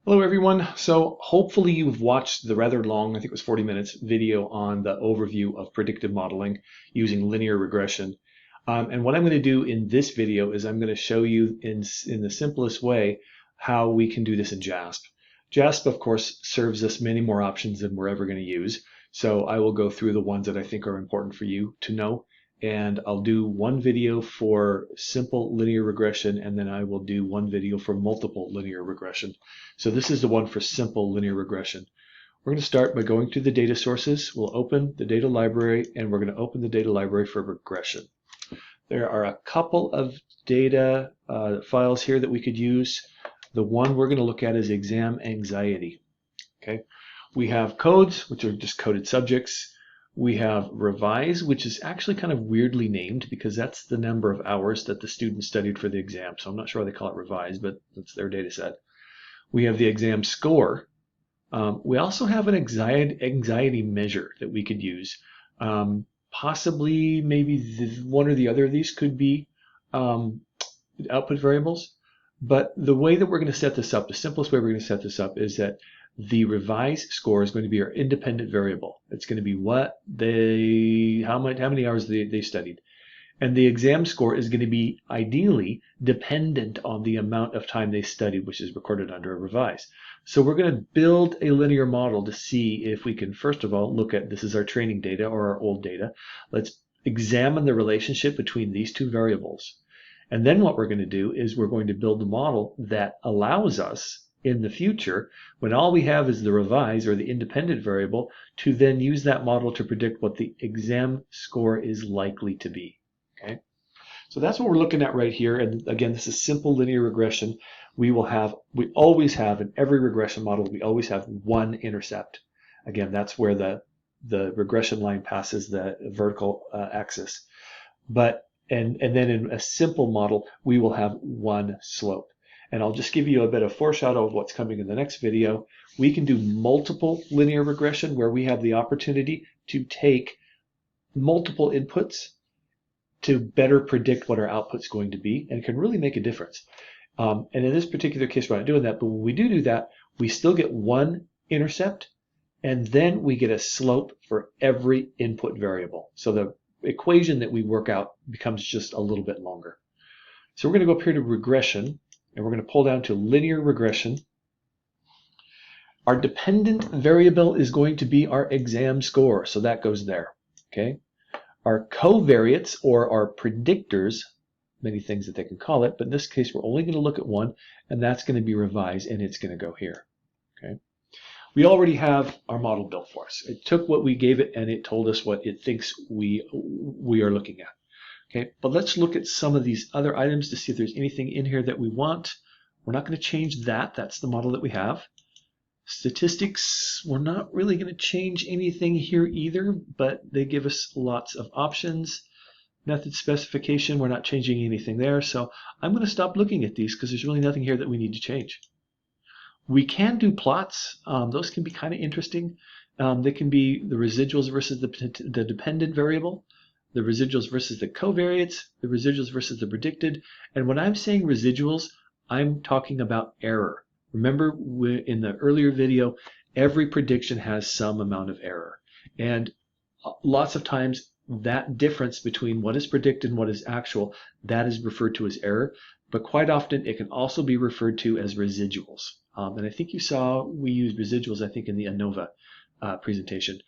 Hello everyone. So hopefully you've watched the rather long, I think it was 40 minutes, video on the overview of predictive modeling using linear regression. And what I'm going to do in this video is I'm going to show you in the simplest way how we can do this in JASP. JASP, of course, serves us many more options than we're ever going to use. So I will go through the ones that I think are important for you to know. And I'll do one video for simple linear regression, and then I will do one video for multiple linear regression. So this is the one for simple linear regression. We're going to start by going to the data sources. We'll open the data library, and we're going to open the data library for regression. There are a couple of data files here that we could use. The one we're going to look at is exam anxiety. Okay, we have codes, which are just coded subjects. We have revise, which is actually kind of weirdly named because that's the number of hours that the student studied for the exam. So I'm not sure why they call it revise, but that's their data set. We have the exam score. We also have an anxiety measure that we could use. Possibly, maybe one or the other of these could be output variables. But the way that we're going to set this up, the simplest way we're going to set this up is that the revise score is going to be our independent variable. It's going to be how many hours they studied. And the exam score is going to be ideally dependent on the amount of time they studied, which is recorded under a revise. So we're going to build a linear model to see if we can, first of all, look at, this is our training data or our old data. Let's examine the relationship between these two variables. And then what we're going to do is we're going to build a model that allows us in the future, when all we have is the revise or the independent variable, to then use that model to predict what the exam score is likely to be. Okay, so that's what we're looking at right here. And again, this is simple linear regression. We always have in every regression model, we always have one intercept. Again, that's where the regression line passes the vertical axis. And then in a simple model, we will have one slope. And I'll just give you a bit of foreshadow of what's coming in the next video. We can do multiple linear regression where we have the opportunity to take multiple inputs to better predict what our output's going to be, and it can really make a difference. And in this particular case, we're not doing that, but when we do that, we still get one intercept, and then we get a slope for every input variable. So the equation that we work out becomes just a little bit longer. So we're going to go up here to regression, and we're going to pull down to linear regression. Our dependent variable is going to be our exam score, so that goes there. Okay. Our covariates, or our predictors, many things that they can call it, but in this case we're only going to look at one, and that's going to be revise, and it's going to go here. Okay. We already have our model built for us. It took what we gave it, and it told us what it thinks we are looking at. Okay, but let's look at some of these other items to see if there's anything in here that we want. We're not going to change that. That's the model that we have. Statistics, we're not really going to change anything here either, but they give us lots of options. Method specification, we're not changing anything there. So I'm going to stop looking at these because there's really nothing here that we need to change. We can do plots. Those can be kind of interesting. They can be the residuals versus the dependent variable, the residuals versus the covariates, the residuals versus the predicted. And when I'm saying residuals, I'm talking about error. Remember, in the earlier video, every prediction has some amount of error. And lots of times, that difference between what is predicted and what is actual, that is referred to as error. But quite often, it can also be referred to as residuals. And I think you saw we used residuals, I think, in the ANOVA presentation.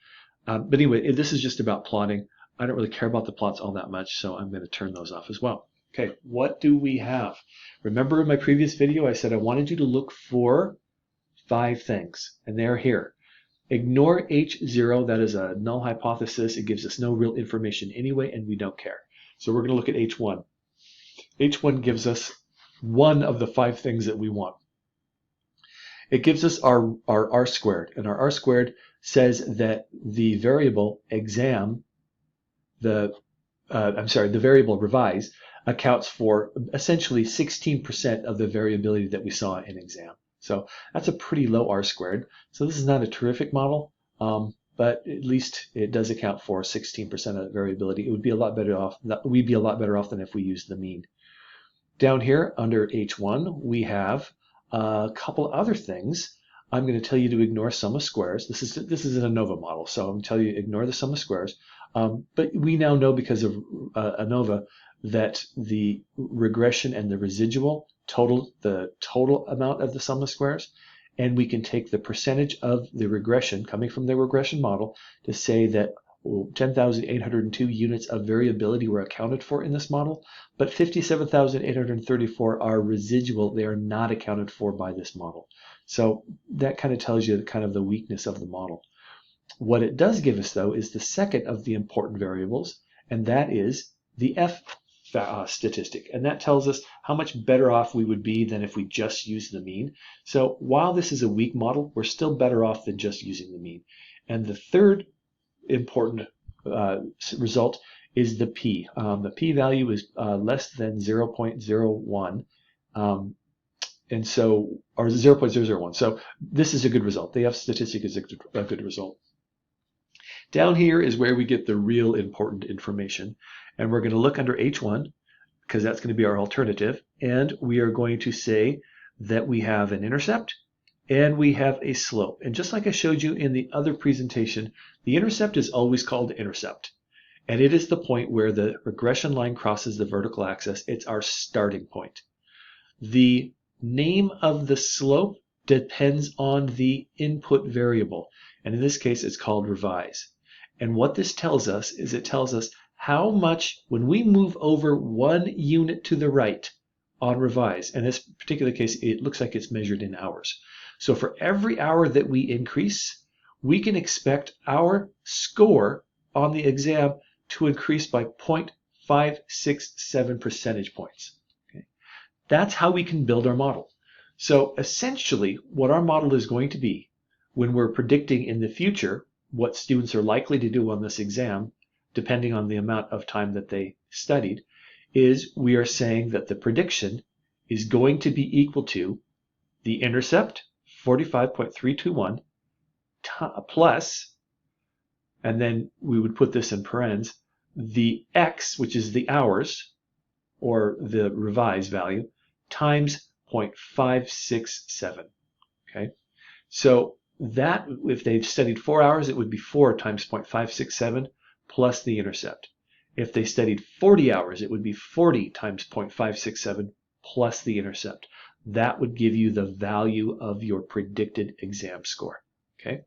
But anyway, this is just about plotting. I don't really care about the plots all that much, so I'm going to turn those off as well. Okay, what do we have? Remember in my previous video, I said I wanted you to look for 5 things, and they're here. Ignore H0, that is a null hypothesis. It gives us no real information anyway, and we don't care. So we're going to look at H1. H1 gives us one of the 5 things that we want. It gives us our R squared, and our R squared says that the variable exam, the variable revise, accounts for essentially 16% of the variability that we saw in exam. So that's a pretty low R squared. So this is not a terrific model, but at least it does account for 16% of the variability. It would be a lot better off. We'd be a lot better off than if we used the mean. Down here under H1, we have a couple other things. I'm going to tell you to ignore sum of squares. This is an ANOVA model, so I'm going to tell you ignore the sum of squares. But we now know because of ANOVA that the regression and the residual total the total amount of the sum of squares, and we can take the percentage of the regression coming from the regression model to say that 10,802 units of variability were accounted for in this model, but 57,834 are residual. They are not accounted for by this model. So that kind of tells you kind of the weakness of the model. What it does give us, though, is the second of the important variables, and that is the F statistic. And that tells us how much better off we would be than if we just used the mean. So while this is a weak model, we're still better off than just using the mean. And the third important result is the p. The p-value is less than 0.01, and so, or 0.001. So this is a good result. The F statistic is a good result. Down here is where we get the real important information, and we're going to look under H1 because that's going to be our alternative, and we are going to say that we have an intercept and we have a slope. And just like I showed you in the other presentation, the intercept is always called the intercept, and it is the point where the regression line crosses the vertical axis. It's our starting point. The name of the slope depends on the input variable, and in this case it's called revise. And what this tells us is it tells us how much, when we move over 1 unit to the right on revise, in this particular case it looks like it's measured in hours. So for every hour that we increase, we can expect our score on the exam to increase by 0.567 percentage points. Okay? That's how we can build our model. So essentially what our model is going to be when we're predicting in the future what students are likely to do on this exam, depending on the amount of time that they studied, is we are saying that the prediction is going to be equal to the intercept, 45.321, plus, and then we would put this in parentheses, the x, which is the hours, or the revised value, times 0.567. Okay, so that, if they've studied 4 hours, it would be 4 times 0.567 plus the intercept. If they studied 40 hours, it would be 40 times 0.567 plus the intercept. That would give you the value of your predicted exam score. Okay,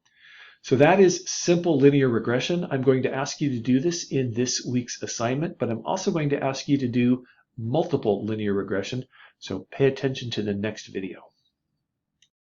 so that is simple linear regression. I'm going to ask you to do this in this week's assignment, but I'm also going to ask you to do multiple linear regression. So pay attention to the next video.